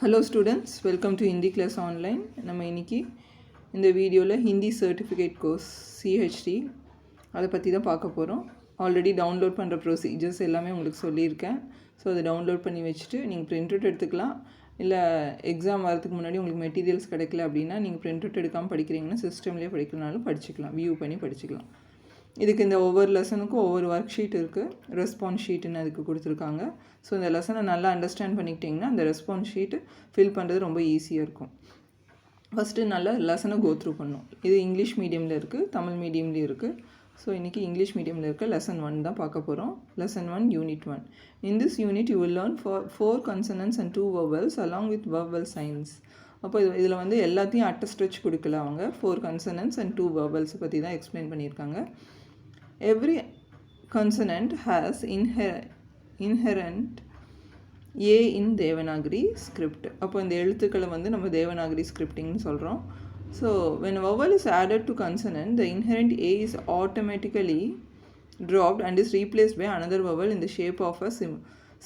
Hello students, welcome to Hindi class online. நம்ம இன்றைக்கி இந்த வீடியோவில் ஹிந்தி சர்டிஃபிகேட் கோர்ஸ் சிஹெச்டி அதை பற்றி தான் பார்க்க போகிறோம். ஆல்ரெடி டவுன்லோட் பண்ணுற ப்ரொசீஜர்ஸ் எல்லாமே உங்களுக்கு சொல்லியிருக்கேன். ஸோ அதை டவுன்லோட் பண்ணி வச்சுட்டு நீங்கள் பிரிண்ட் அவுட் எடுத்துக்கலாம். இல்லை எக்ஸாம் வரதுக்கு முன்னாடி உங்களுக்கு மெட்டீரியல்ஸ் கிடைக்கல அப்படின்னா நீங்கள் பிரிண்ட் அவுட் எடுக்காமல் படிக்கிறீங்கன்னா சிஸ்டம்லேயே படிக்கலனாலும் படிச்சுக்கலாம், வியூ பண்ணி படிச்சுக்கலாம். இதுக்கு இந்த ஒவ்வொரு லெசனுக்கும் ஒவ்வொரு ஒர்க் ஷீட் இருக்குது, ரெஸ்பான்ஸ் ஷீட்டுன்னு அதுக்கு கொடுத்துருக்காங்க. ஸோ இந்த லெசனை நல்லா அண்டர்ஸ்டாண்ட் பண்ணிக்கிட்டிங்கன்னா அந்த ரெஸ்பான்ஸ் ஷீட்டு ஃபில் பண்ணுறது ரொம்ப ஈஸியாக இருக்கும். ஃபஸ்ட்டு நல்லா லெசனை கோ த்ரூ பண்ணணும். இது இங்கிலீஷ் மீடியமில் இருக்குது, தமிழ் மீடியம்லேயும் இருக்குது. ஸோ இன்றைக்கி இங்கிலீஷ் மீடியமில் இருக்க லெசன் 1 தான் பார்க்க போகிறோம். Lesson 1 unit 1. In this unit you will learn 4 consonants and 2 vowels along with vowel signs. அப்போ இதில் வந்து எல்லாத்தையும் அட்ட ஸ்ட்ரெச் கொடுக்கல அவங்க. 4 consonants and 2 vowels பற்றி தான் எக்ஸ்பிளைன் பண்ணியிருக்காங்க. Every consonant has inherent A in Devanagari script. அப்போ இந்த எழுத்துக்களை வந்து நம்ம தேவநாகரி ஸ்கிரிப்டிங்னு சொல்கிறோம். So when a vowel is added to consonant, the inherent A is automatically dropped and is replaced by another vowel in the shape of a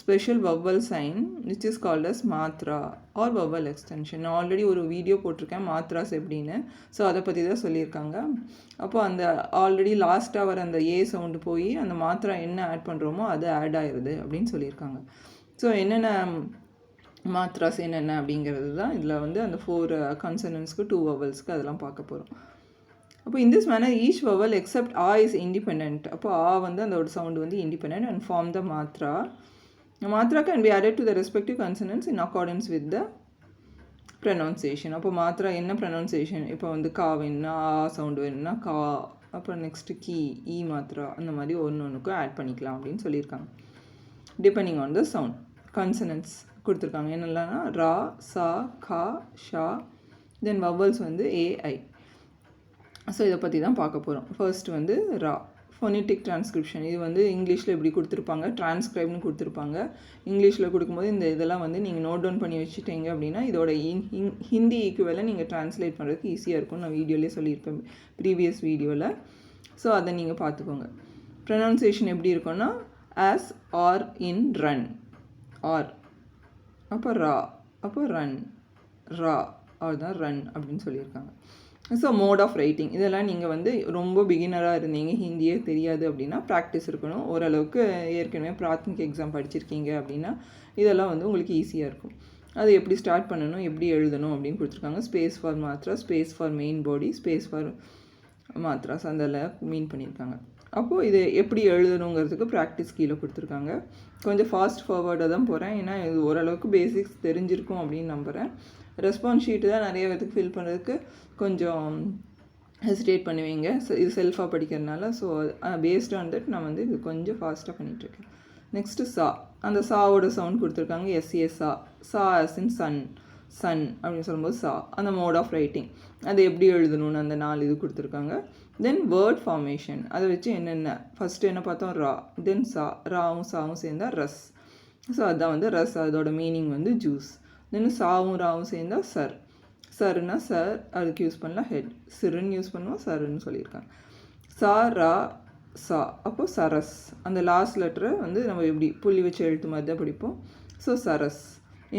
special vowel sign which is called as matra or vowel extension. நான் already ஒரு video போட்டிருக்கேன் மாத்ராஸ் எப்படின்னு. So அதை பற்றி தான் சொல்லியிருக்காங்க. அப்போது அந்த ஆல்ரெடி லாஸ்ட்டாக வர அந்த ஏ சவுண்டு போய் அந்த மாத்ரா என்ன ஆட் பண்ணுறோமோ அது ஆட் ஆயிடுது அப்படின்னு சொல்லியிருக்காங்க. ஸோ என்னென்ன மாத்ராஸ் என்னென்ன அப்படிங்கிறது தான் இதில் வந்து அந்த 4 consonantsக்கு 2 vowelsக்கு அதெல்லாம் பார்க்க போகிறோம். அப்போ in this manner each vowel except A is independent. அப்போ A வந்து அதோட சவுண்டு வந்து independent and form the matra. The matra can be added to the respective consonants in accordance with the pronunciation. அப்போ மாத்ரா என்ன ப்ரொனவுன்சியேஷன், இப்போ வந்து கா வேணுன்னா ஆ சவுண்டு வேணுன்னா கா, அப்புறம் நெக்ஸ்ட்டு கீ ஈ மாத்ரா அந்த மாதிரி ஒன்றுக்கும் ஆட் பண்ணிக்கலாம் அப்படின்னு சொல்லியிருக்காங்க. டிபெண்டிங் ஆன் த சவுண்ட் கன்சனன்ட்ஸ் கொடுத்துருக்காங்க. என்னெல்லாம்னா ரா, சா, கா, ஷா, தென் வவல்ஸ் வந்து ஏஐ. ஸோ இதை பற்றி தான் பார்க்க போகிறோம். ஃபர்ஸ்ட் வந்து ரா, ஃபோனிட்டிக் டிரான்ஸ்கிரிப்ஷன். இது வந்து இங்கிலீஷில் இப்படி கொடுத்துருப்பாங்க, டிரான்ஸ்கிரைப்னு கொடுத்துருப்பாங்க. இங்கிலீஷில் கொடுக்கும்போது இந்த இதெல்லாம் வந்து நீங்கள் நோட் டவுன் பண்ணி வச்சுட்டீங்க அப்படின்னா இதோட ஹிந்தி ஈக்குவலாக நீங்கள் ட்ரான்ஸ்லேட் பண்ணுறதுக்கு ஈஸியாக இருக்கும். நான் வீடியோலேயே சொல்லியிருப்பேன் ப்ரீவியஸ் வீடியோவில். ஸோ அதை நீங்கள் பார்த்துக்கோங்க. ப்ரொனவுன்சியேஷன் எப்படி இருக்குன்னா ஆஸ், ஆர், இன், ரன், ஆர், அப்போ ரா, அப்போ ரன், ரா, ஆர் தான் ரன் அப்படின்னு சொல்லியிருக்காங்க. ஸோ மோட் ஆஃப் ரைட்டிங் இதெல்லாம் நீங்கள் வந்து ரொம்ப பிகினராக இருந்தீங்க, ஹிந்தியே தெரியாது அப்படின்னா ப்ராக்டிஸ் இருக்கணும். ஓரளவுக்கு ஏற்கனவே பிராத்மிக் எக்ஸாம் படிச்சிருக்கீங்க அப்படின்னா இதெல்லாம் வந்து உங்களுக்கு ஈஸியாக இருக்கும். அது எப்படி ஸ்டார்ட் பண்ணணும், எப்படி எழுதணும் அப்படின்னு கொடுத்துருக்காங்க. Space for matra, space for main body, space for matras அதெல்லாம் மீன் பண்ணியிருக்காங்க. அப்போது இது எப்படி எழுதணுங்கிறதுக்கு ப்ராக்டிஸ் கீழே கொடுத்துருக்காங்க. கொஞ்சம் ஃபாஸ்ட் ஃபார்வர்டாக தான் போகிறேன், ஏன்னா இது ஓரளவுக்கு பேசிக்ஸ் தெரிஞ்சிருக்கும் அப்படின்னு நம்புகிறேன். ரெஸ்பான்ஸ் ஷீட்டு தான் நிறைய பேருக்கு ஃபில் பண்ணுறதுக்கு கொஞ்சம் ஹெசிடேட் பண்ணுவீங்க, இது செல்ஃபாக படிக்கிறதுனால. ஸோ பேஸ்ட் ஆன் தட் நான் வந்து இது கொஞ்சம் ஃபாஸ்ட்டாக பண்ணிகிட்ருக்கேன். நெக்ஸ்ட்டு சா, அந்த சாவோட சவுண்ட் கொடுத்துருக்காங்க. எஸ்ஏ சா, சா ஆஸ் இன் சன், சன் அப்படின்னு சொல்லும்போது சா, அந்த மோட் ஆஃப் ரைட்டிங் அது எப்படி எழுதணும்னு அந்த 4 இது கொடுத்துருக்காங்க. தென் வேர்ட் ஃபார்மேஷன் அதை வச்சு என்னென்ன ஃபஸ்ட்டு என்ன பார்த்தோம் ரா, தென் சா, ராவும் சாவும் சேர்ந்தா ரஸ். ஸோ அதுதான் வந்து ரஸ், அதோட மீனிங் வந்து ஜூஸ். தென் சாவும் ராவும் சேர்ந்தா சர், சருன்னா சார் அதுக்கு யூஸ் பண்ணலாம் ஹெட், சிறுன்னு யூஸ் பண்ணுவோம் சருன்னு சொல்லியிருக்காங்க. சா, ரா, சா, அப்போது சரஸ். அந்த லாஸ்ட் லெட்டரை வந்து நம்ம எப்படி புள்ளி வச்சு எழுத்து மாதிரி தான் படிப்போம். ஸோ சரஸ்,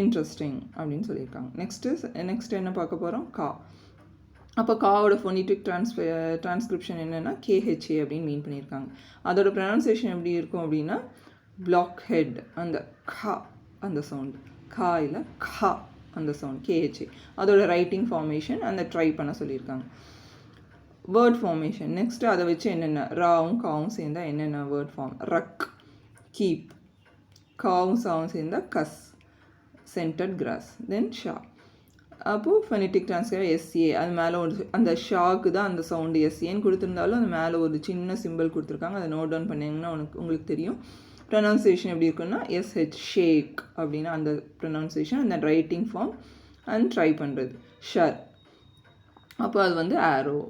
இன்ட்ரெஸ்டிங் அப்படின்னு சொல்லியிருக்காங்க. நெக்ஸ்ட்டு என்ன பார்க்க போகிறோம், கா. அப்போ காவோட ஃபோனிட்டிக் டிரான்ஸ்கிரிப்ஷன் என்னென்னா கேஹெச்ஏ அப்படின்னு மீன் பண்ணியிருக்காங்க. அதோட ப்ரொனவுன்சியேஷன் எப்படி இருக்கும் அப்படின்னா பிளாக் ஹெட், அந்த கா அந்த சவுண்டு, கா இல்லை கா அந்த சவுண்ட் கேஹெச்ஏ. அதோட ரைட்டிங் ஃபார்மேஷன் அந்த ட்ரை பண்ண சொல்லியிருக்காங்க. வேர்ட் ஃபார்மேஷன் நெக்ஸ்ட்டு அதை வச்சு என்னென்ன ராவும் காவும் சேர்ந்தால் என்னென்ன வேர்ட் ஃபார்ம், ரக், கீப், காவும் சாவும் சேர்ந்தால் கஸ், சென்டட் கிராஸ், தென் ஷா. அப்போது ஃபெனிட்டிக் டிரான்ஸ்கிரிப்ஷன் எஸ்ஏ, அது மேலே ஒரு அந்த ஷாக்கு தான் அந்த சவுண்டு எஸ்ஏன்னு கொடுத்துருந்தாலும் அது மேலே ஒரு சின்ன சிம்பிள் கொடுத்துருக்காங்க. அதை நோட் டவுன் பண்ணிங்கன்னா உங்களுக்கு தெரியும். ப்ரொனவுன்சியேஷன் எப்படி இருக்குன்னா எஸ்ஹெச் ஷேக் அப்படின்னா அந்த ப்ரொனவுன்சியேஷன், அந்த ரைட்டிங் ஃபார்ம் அண்ட் ட்ரை பண்ணுறது ஷர். அப்போ அது வந்து ஆரோ.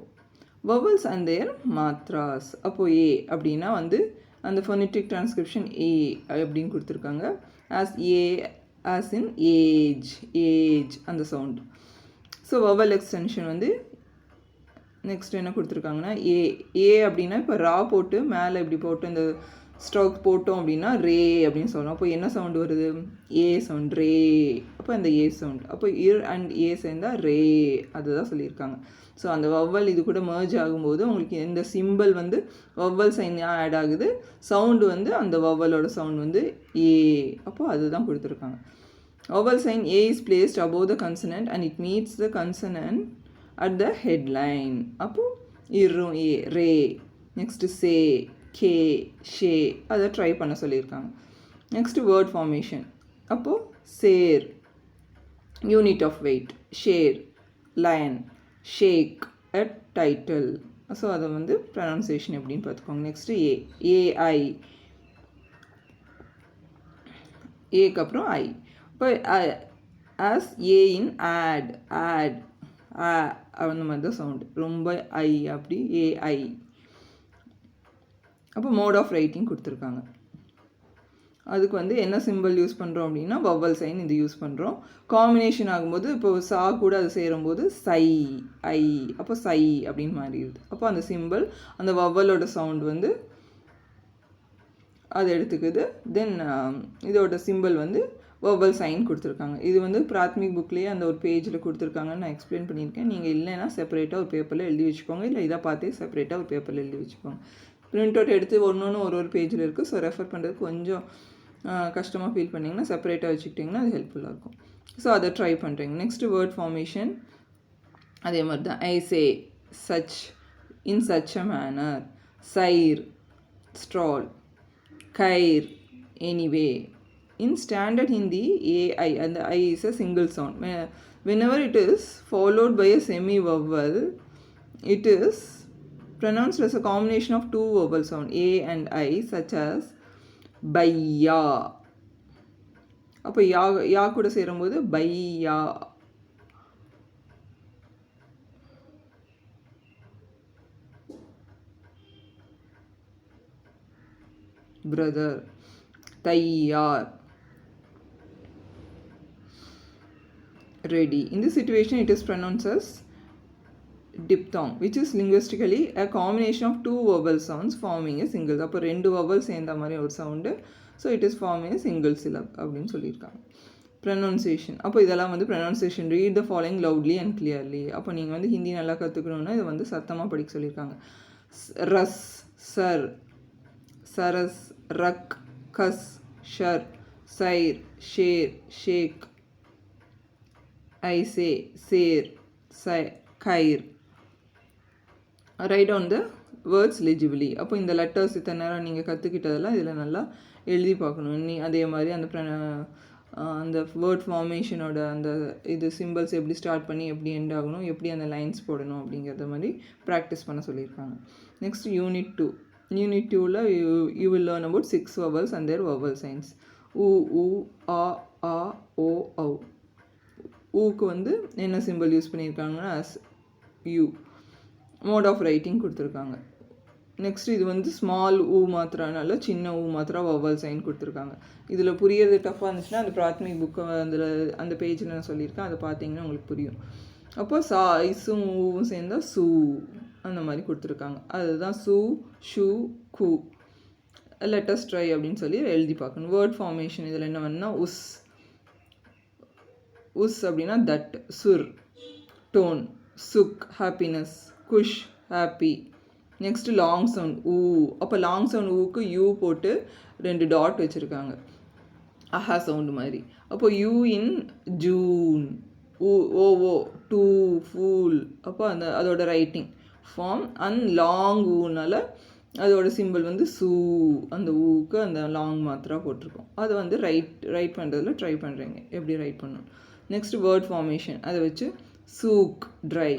வவல்ஸ் அண்ட் தேர் மாத்ராஸ், அப்போது ஏ அப்படின்னா வந்து அந்த ஃபோனிட்டிக் டிரான்ஸ்கிரிப்ஷன் ஏ அப்படின்னு கொடுத்துருக்காங்க. As a as in age, age அந்த சவுண்டு. ஸோ வவல் எக்ஸ்டென்ஷன் வந்து நெக்ஸ்ட் என்ன கொடுத்துருக்காங்கன்னா ஏ, ஏ அப்படின்னா இப்போ ரா போட்டு மேலே இப்படி போட்டு இந்த ஸ்ட்ரோக் போட்டோம் அப்படின்னா ரே அப்படின்னு சொல்லணும். அப்போ என்ன சவுண்டு வருது? ஏ சவுண்ட், ரே. அப்போ அந்த ஏ சவுண்ட், அப்போ இர் அண்ட் ஏ சேர்ந்தால் ரே, அதுதான் சொல்லியிருக்காங்க. ஸோ அந்த வவ்வல் இது கூட மர்ஜ் ஆகும்போது உங்களுக்கு எந்த சிம்பிள் வந்து வவ்வல் சைன் ஆட் ஆகுது, சவுண்டு வந்து அந்த வவ்வலோட சவுண்ட் வந்து ஏ. அப்போ அதுதான் கொடுத்துருக்காங்க. Vowel sign A is placed above the consonant and it meets the consonant at the headline. அப்போ இரும் ஏ, ரே. நெக்ஸ்ட்டு சே, கே, ஷே, அதை ட்ரை பண்ண சொல்லியிருக்காங்க. Next word formation. அப்போது சேர், யூனிட் ஆஃப் வெயிட், ஷேர், லயன், ஷேக், அ டைட்டில். ஸோ அதை வந்து ப்ரனன்சியேஷன் எப்படின்னு பார்த்துக்கோங்க. நெக்ஸ்ட்டு ஏ, ஏஐ, ஏக்கு அப்புறம் ஐ. இப்போ as A in add, add, அந்த மாதிரி தான் சவுண்டு, ரொம்ப ஐ அப்படி ஏஐ. அப்போ மோட் ஆஃப் ரைட்டிங் கொடுத்துருக்காங்க. அதுக்கு வந்து என்ன சிம்பிள் யூஸ் பண்ணுறோம் அப்படின்னா வவ்வல் சைன் இது யூஸ் பண்ணுறோம். காம்பினேஷன் ஆகும்போது இப்போது சா கூட அது சேரும்போது சை, ஐ, அப்போ சை அப்படின்னு மாறிடுது. அப்போ அந்த சிம்பிள் அந்த வவ்வலோட சவுண்ட் வந்து அது எடுத்துக்குது. தென் இதோட சிம்பிள் வந்து வவ்வல் சைன் கொடுத்துருக்காங்க. இது வந்து பிராத்மிக் புக்லேயே அந்த ஒரு பேஜில் கொடுத்துருக்காங்கன்னு நான் எக்ஸ்பிளைன் பண்ணியிருக்கேன். நீங்கள் இல்லைன்னா செப்பரேட்டாக ஒரு பேப்பரில் எழுதி வச்சுக்கோங்க, இல்லை இதை பார்த்தே செப்பரேட்டாக ஒரு பேப்பரில் எழுதி வச்சுக்கோங்க. பிரிண்ட் அவுட் எடுத்து ஒன்று ஒரு பேஜில் இருக்குது. ஸோ ரெஃபர் பண்ணுறதுக்கு கொஞ்சம் கஷ்டமாக ஃபீல் பண்ணிங்கன்னா செப்பரேட்டாக வச்சுக்கிட்டிங்கன்னா அது ஹெல்ப்ஃபுல்லாக இருக்கும். ஸோ அதை ட்ரை பண்ணுறீங்க. நெக்ஸ்ட்டு வேர்ட் ஃபார்மேஷன் அதே மாதிரி தான். ஐ சே, such, in such a manner, சைர், stroll, kair, anyway. In standard Hindi, AI and the I is a single sound. Whenever it is followed by a semi-vowel, it is pronounced as a combination of two vowel sound A and I, such as baiya. அப்போ யா கூட சேரும்போது பையா. brother, tayyar, ready. In this situation it is pronounced as diphthong, which is linguistically a combination of two vowel sounds forming a single. அப்போ ரெண்டு vowel சேர்ந்த மாதிரி ஒரு sound. So it is farming a single syllable அப்படின்னு சொல்லியிருக்காங்க. Pronunciation. அப்போ இதெல்லாம் வந்து pronunciation. Read the following loudly and clearly. அப்போ நீங்கள் வந்து ஹிந்தி நல்லா கற்றுக்கணுன்னா இதை வந்து சத்தமாக படிக்க சொல்லியிருக்காங்க. ரஸ், சர், சரஸ், ரக், கஸ், ஷர், சைர், ஷேர், ஷேக், ஐசே, சேர், கைர். Write on the words legibly. அப்போ இந்த லெட்டர்ஸ் இத்தனை நேரம் நீங்கள் கற்றுக்கிட்டதெல்லாம் இதில் நல்லா எழுதி பார்க்கணும். அதே மாதிரி அந்த வேர்ட் ஃபார்மேஷனோட அந்த இது சிம்பிள்ஸ் எப்படி ஸ்டார்ட் பண்ணி எப்படி எண்ட் ஆகணும், எப்படி அந்த லைன்ஸ் போடணும் அப்படிங்கிறத மாதிரி ப்ராக்டிஸ் பண்ண சொல்லியிருக்காங்க. Next unit 2. யூனிட் 2ல் you will learn about 6 vowels and their vowel signs. U, U, A, A, O, Au. ஊக்கு வந்து என்ன சிம்பிள் யூஸ் பண்ணியிருக்காங்கன்னா as U. Mode of writing கொடுத்துருக்காங்க. நெக்ஸ்ட் இது வந்து ஸ்மால் ஊ மாத்திரனால சின்ன ஊ மாத்திரம் வவ்வல் சைன் கொடுத்துருக்காங்க. இதில் புரியறது டஃப்பாக இருந்துச்சுன்னா அந்த பிராத்மிக் புக்கை அந்த பேஜில் நான் சொல்லியிருக்கேன், அதை பார்த்தீங்கன்னா உங்களுக்கு புரியும். அப்போ சா, இசும் ஊவும் சேர்ந்தால் சூ அந்த மாதிரி கொடுத்துருக்காங்க. அதுதான் சூ, ஷூ, கூ. லெட்டஸ் ட்ரை அப்படின்னு சொல்லி எழுதி பார்க்கணும். வேர்ட் ஃபார்மேஷன் இதில் என்ன வேணுன்னா உஸ், உஸ் அப்படின்னா தட், சுர், டோன், சுக், ஹாப்பினஸ், குஷ், ஹாப்பி. நெக்ஸ்ட்டு லாங் சவுண்ட் ஊ. அப்போ லாங் சவுண்ட் ஊக்கு யூ போட்டு 2 டாட் வச்சுருக்காங்க, அஹா சவுண்டு மாதிரி. அப்போ யூ இன் ஜூன், ஊ, ஓ, டூ, ஃபூல். அப்போ அதோட ரைட்டிங் ஃபார்ம் அண்ட் லாங் ஊனால் அதோட சிம்பிள் வந்து சூ. அந்த ஊக்கு அந்த லாங் மாத்திரா போட்டிருக்கோம். அதை வந்து ரைட் பண்ணுறதுல ட்ரை பண்ணுறீங்க எப்படி ரைட் பண்ணணும். நெக்ஸ்ட் வேர்ட் ஃபார்மேஷன், அதை வச்சு சூக், ட்ரை.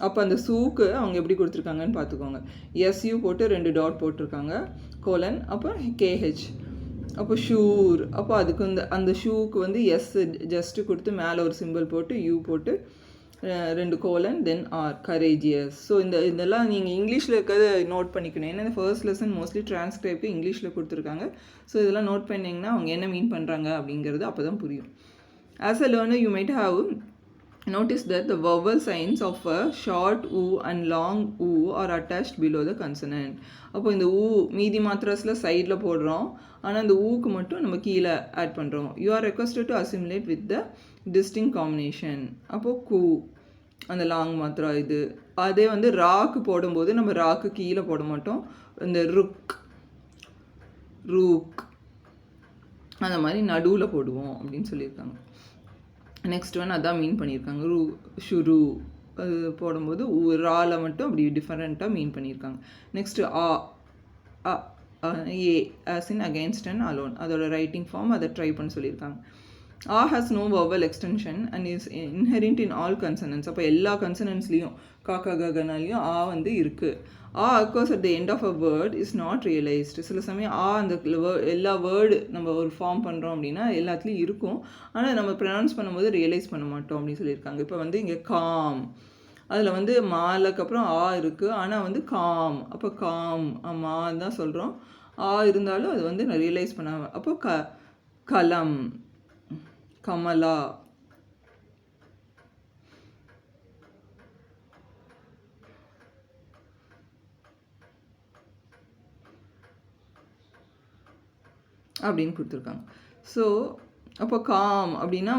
அப்போ அந்த சூக்கு அவங்க எப்படி கொடுத்துருக்காங்கன்னு பார்த்துக்கோங்க. எஸ்யூ போட்டு 2 டாட் போட்டிருக்காங்க, கோலன், அப்போ கேஹெச். அப்போ ஷூர். அப்போ அதுக்கு அந்த ஷூக்கு வந்து எஸ் ஜஸ்ட்டு கொடுத்து மேலே ஒரு சிம்பிள் போட்டு யூ போட்டு 2 கோலன் தென் ஆர், கரேஜியஸ். ஸோ இதெல்லாம் நீங்கள் இங்கிலீஷில் இருக்கிறத நோட் பண்ணிக்கணும். ஏன்னா இந்த ஃபர்ஸ்ட் லெசன் மோஸ்ட்லி டிரான்ஸ்கிரைப்பு இங்கிலீஷில் கொடுத்துருக்காங்க. ஸோ இதெல்லாம் நோட் பண்ணிங்கன்னா அவங்க என்ன மீன் பண்ணுறாங்க அப்படிங்கிறது அப்போ தான் புரியும். As a learner you might have Notice that the vowel signs of a short oo and long oo are attached below the consonant. அப்போ இந்த ஊ மீதி மாத்திராஸில் சைடில் போடுறோம், ஆனால் இந்த ஊக்கு மட்டும் நம்ம கீழே ஆட் பண்ணுறோம். You are requested to assimilate with the distinct combination. அப்போது கூ அந்த லாங் மாத்திரா இது. அதே வந்து ராக்கு போடும்போது நம்ம ராக்கு கீழே போட மாட்டோம், இந்த ருக் ரூக் அந்த மாதிரி நடுவில் போடுவோம் அப்படின்னு சொல்லியிருக்காங்க. நெக்ஸ்ட் ஒன் அதான் மீன் பண்ணியிருக்காங்க. ஷுரு அது போடும்போது ரால மட்டும் அப்படி டிஃப்ரெண்ட்டாக மீன் பண்ணியிருக்காங்க. Next A as in against and alone, அதோட ரைட்டிங் ஃபார்ம் அதை ட்ரை பண்ண சொல்லியிருக்காங்க. has no vowel extension and is inherent in all consonants. அப்போ எல்லா கன்சனன்ஸ்லேயும் காக்கா ககனாலையும் வந்து இருக்குது. occurs at the end of a word is not realized. சில சமயம் அந்த எல்லா வேர்டு நம்ம ஒரு ஃபார்ம் பண்ணுறோம் அப்படின்னா எல்லாத்துலேயும் இருக்கும், ஆனால் நம்ம ப்ரொனவுன்ஸ் பண்ணும்போது ரியலைஸ் பண்ண மாட்டோம் அப்படின்னு சொல்லியிருக்காங்க. இப்போ வந்து இங்கே காம், அதில் வந்து மாலக்கு அப்புறம் இருக்குது, ஆனால் வந்து காம், அப்போ காம் மா தான் சொல்கிறோம், இருந்தாலும் அது வந்து நான் ரியலைஸ் பண்ண. அப்போ கலம், கமலா, அப்படின்னு கொடுத்துருக்காங்க. ஸோ அப்போ காம் அப்படின்னா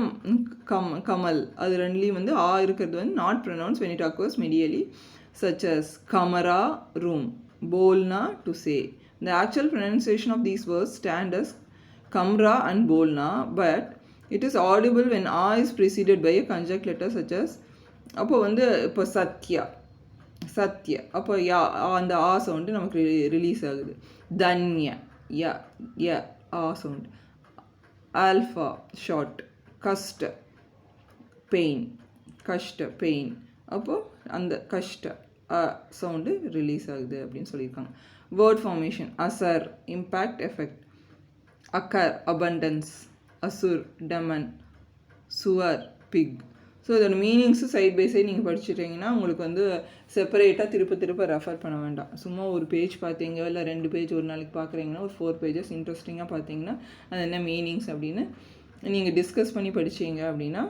கமல், அது ரெண்டுலேயும் வந்து இருக்கிறது வந்து not pronounce when it occurs medially, such as kamara, room, bolna, to say. The actual pronunciation of these words stand as kamra and bolna, but it is audible when is preceded by a conjunct letter such as. அப்போ வந்து இப்போ சத்யா, அப்போ அந்த sound நமக்கு release ஆகுது. தன்ய sound. Alpha short. கஷ்ட pain, அப்போது அந்த கஷ்ட சவுண்டு ரிலீஸ் ஆகுது அப்படின்னு சொல்லியிருக்காங்க. வேர்ட் ஃபார்மேஷன் அசர் இம்பேக்ட் எஃபெக்ட், அக்கர் அபண்டன்ஸ், அசுர் டெமன், சுவர் பிக். ஸோ இதோட மீனிங்ஸு சைட் பை சைட் நீங்கள் படிச்சுட்டிங்கன்னா உங்களுக்கு வந்து செப்பரேட்டாக திருப்ப ரெஃபர் பண்ண வேண்டாம். சும்மா ஒரு பேஜ் பார்த்தீங்க இல்லை 2 பேஜ் ஒரு நாளைக்கு பார்க்குறீங்கன்னா ஒரு 4 பேஜஸ் இன்ட்ரெஸ்டிங்காக பார்த்தீங்கன்னா அது என்ன மீனிங்ஸ் அப்படின்னு நீங்கள் டிஸ்கஸ் பண்ணி படிச்சிங்க அப்படின்னா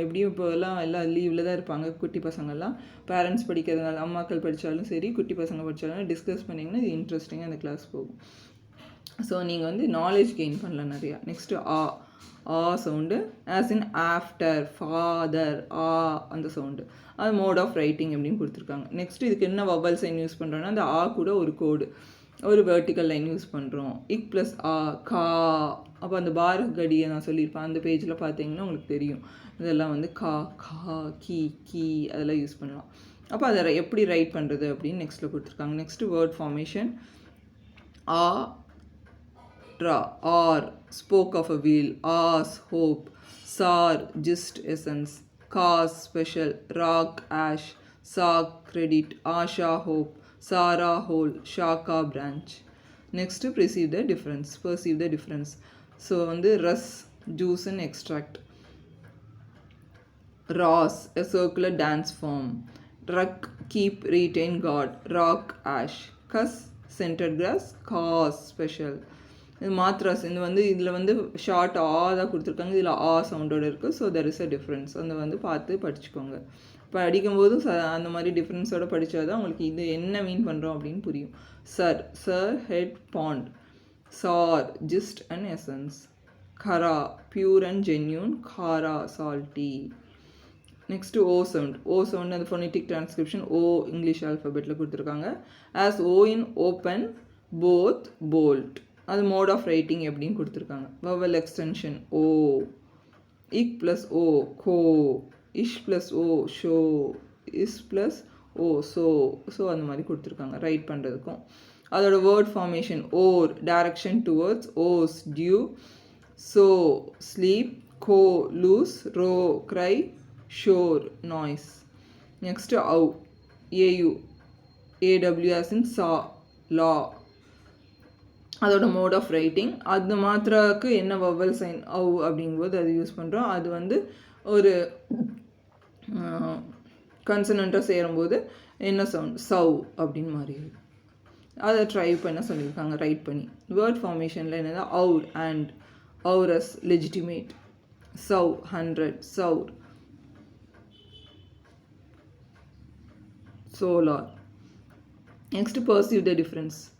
எப்படியும் இப்போலாம் எல்லாம் லீவில் தான் இருப்பாங்க குட்டி பசங்கள்லாம். பேரண்ட்ஸ் படிக்கிறதுனால அம்மாக்கள் படித்தாலும் சரி குட்டி பசங்க படித்தாலும் டிஸ்கஸ் பண்ணிங்கன்னா இது இன்ட்ரெஸ்டிங்காக அந்த கிளாஸ் போகும். ஸோ நீங்கள் வந்து நாலேஜ் கெயின் பண்ணலாம் நிறையா. Next sound as in after, father, அந்த சவுண்டு, அது மோட் ஆஃப் ரைட்டிங் அப்படின்னு கொடுத்துருக்காங்க. நெக்ஸ்ட் இதுக்கு என்ன வவல் சைன் யூஸ் பண்ணுறோன்னா அந்த கூட ஒரு கோடு, ஒரு வெர்டிக்கல் லைன் யூஸ் பண்ணுறோம். இக் ப்ளஸ் கா. அப்போ அந்த பார் கடியை நான் சொல்லியிருப்பேன், அந்த பேஜில் பார்த்தீங்கன்னா உங்களுக்கு தெரியும் இதெல்லாம் வந்து கா கீ அதெல்லாம் யூஸ் பண்ணலாம். அப்போ அதை எப்படி ரைட் பண்ணுறது அப்படின்னு நெக்ஸ்ட்டில் கொடுத்துருக்காங்க. Next word formation or spoke of a wheel, as hope, sar gist essence, cause special, rock ash, sark credit, asha hope, sara whole, shaka branch. Next perceive the difference. So வந்து ras juice and extract, ras a circular dance form, ruck keep retain god, rock ash, cus centered grass, cause special. இது மாத்ராஸ், இது வந்து இதில் வந்து short தான் கொடுத்துருக்காங்க, இதில் சவுண்டோடு இருக்குது. So there is a difference, அந்த வந்து பார்த்து படிச்சுக்கோங்க. படிக்கும்போதும் அந்த மாதிரி டிஃப்ரென்ஸோடு படித்தா தான் உங்களுக்கு இது என்ன மீன் பண்ணுறோம் அப்படின்னு புரியும். சர் ஹெட் பாண்ட், சார் ஜிஸ்ட் அண்ட் எசன்ஸ், கரா பியூர் அண்ட் ஜென்யூன், காரா சால்ட்டி. நெக்ஸ்ட்டு சவுண்ட் அந்த ஃபோனெட்டிக் டிரான்ஸ்கிரிப்ஷன் இங்கிலீஷ் ஆல்ஃபபெட்டில் கொடுத்துருக்காங்க. As in open, both, bold, அது மோட் ஆஃப் ரைட்டிங் எப்படின்னு கொடுத்துருக்காங்க. வவல் எக்ஸ்டென்ஷன் இக் ப்ளஸ் கோ, இஷ் ப்ளஸ் ஷோ, இஸ் ப்ளஸ் ஸோ அந்த மாதிரி கொடுத்துருக்காங்க ரைட் பண்ணுறதுக்கும். அதோட வேர்ட் ஃபார்மேஷன் டைரக்ஷன் டுவர்ட்ஸ், ஓஸ் டியூ, ஸோ ஸ்லீப், கோ லூஸ், ரோ க்ரை, ஷோர் noise. Next AW as in சா லா, அதோட மோட் ஆஃப் ரைட்டிங். அது மாத்திராக்கு என்ன வவல் சைன் அப்படிங்கும்போது அது யூஸ் பண்ணுறோம். அது வந்து ஒரு கன்சனண்ட்டாக சேரும்போது என்ன சவுண்ட், சவ் அப்படின்னு மாறி அதை ட்ரை பண்ண சொல்லியிருக்காங்க ரைட் பண்ணி. வேர்ட் ஃபார்மேஷனில் என்னது அண்ட், அவுரஸ் லெஜிட்டிமேட், சவ் 100, சவுர் solar. Next, perceive the difference.